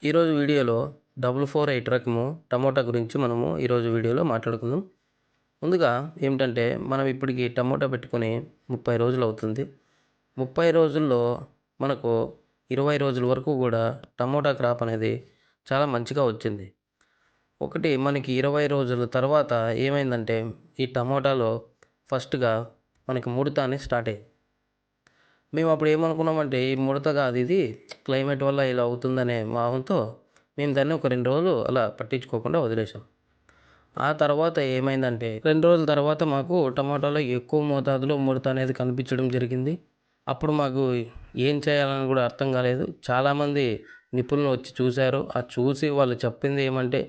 ఈరోజు వీడియోలో 448 రకము టమోటా గురించి మనము ఈరోజు వీడియోలో మాట్లాడుకుందాం. ముందుగా ఏమిటంటే మనం ఇప్పటికి టమోటా పెట్టుకొని 30 రోజులు అవుతుంది. 30 రోజుల్లో మనకు 20 రోజుల వరకు కూడా టమోటా క్రాప్ అనేది చాలా మంచిగా వచ్చింది. ఒకటి మనకి 20 రోజుల తర్వాత ఏమైందంటే ఈ టమోటాలో ఫస్ట్‌గా మనకి ముడత అనేది స్టార్ట్ అయింది. మేము అప్పుడు ఏమనుకున్నామంటే ఈ ముడత కాదు, ఇది క్లైమేట్ వల్ల ఇలా అవుతుందనే భావంతో మేము దాన్ని ఒక 2 రోజులు అలా పట్టించుకోకుండా వదిలేసాం. ఆ తర్వాత ఏమైందంటే 2 రోజుల తర్వాత మాకు టమాటాలో ఎక్కువ మోతాదులో ముడత అనేది కనిపించడం జరిగింది. అప్పుడు మాకు ఏం చేయాలని కూడా అర్థం కాలేదు. చాలామంది నిపుణులు వచ్చి చూశారు. ఆ చూసి వాళ్ళు చెప్పింది ఏమంటే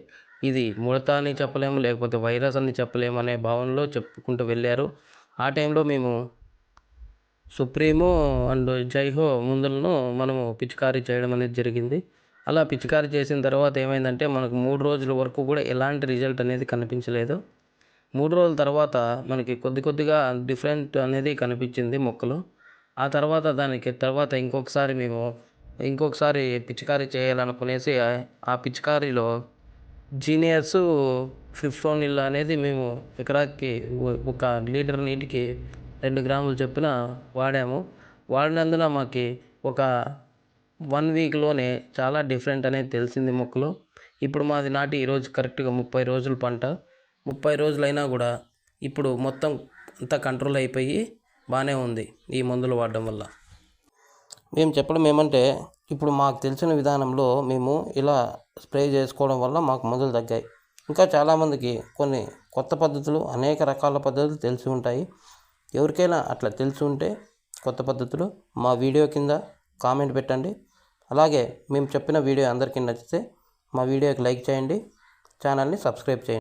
ఇది ముడత అని చెప్పలేము, లేకపోతే వైరస్ అని చెప్పలేము అనే భావనలో చెప్పుకుంటూ వెళ్ళారు. ఆ టైంలో మేము సుప్రీమో అండ్ జైహో మందులను మనము పిచికారీ చేయడం అనేది జరిగింది. అలా పిచికారీ చేసిన తర్వాత ఏమైందంటే మనకు 3 రోజుల వరకు కూడా ఎలాంటి రిజల్ట్ అనేది కనిపించలేదు. 3 రోజుల తర్వాత మనకి కొద్దిగా డిఫరెంట్ అనేది కనిపించింది మొక్కలో. ఆ తర్వాత దానికి తర్వాత ఇంకొకసారి పిచికారీ చేయాలనుకునేసి ఆ పిచికారీలో జీనియస్ ఫిప్రోనిల్ అనేది మేము ఎకరాకి ఒక లీటర్ నీటికి 2 గ్రాములు చొప్పున వాడాము. వాడినందున మాకు ఒక 1 వీక్‌లోనే చాలా డిఫరెంట్ అనేది తెలిసింది మొక్కలో. ఇప్పుడు మాది నాటి ఈరోజు కరెక్ట్‌గా 30 రోజుల పంట. 30 రోజులైనా కూడా ఇప్పుడు మొత్తం అంతా కంట్రోల్ అయిపోయి బాగానే ఉంది ఈ మందులు వాడడం వల్ల. మేము చెప్పడం ఏమంటే ఇప్పుడు మాకు తెలిసిన విధానంలో మేము ఇలా స్ప్రే చేసుకోవడం వల్ల మాకు మందులు తగ్గాయి. ఇంకా చాలామందికి కొన్ని కొత్త పద్ధతులు, అనేక రకాల పద్ధతులు తెలిసి ఉంటాయి. ఎవరికైనా అట్లా తెలిసి ఉంటే కొత్త పద్ధతులు మా వీడియో కింద కామెంట్ పెట్టండి. అలాగే మేము చెప్పిన వీడియో అందరికీ నచ్చితే మా వీడియోకి లైక్ చేయండి, ఛానల్ని సబ్స్క్రైబ్ చేయండి.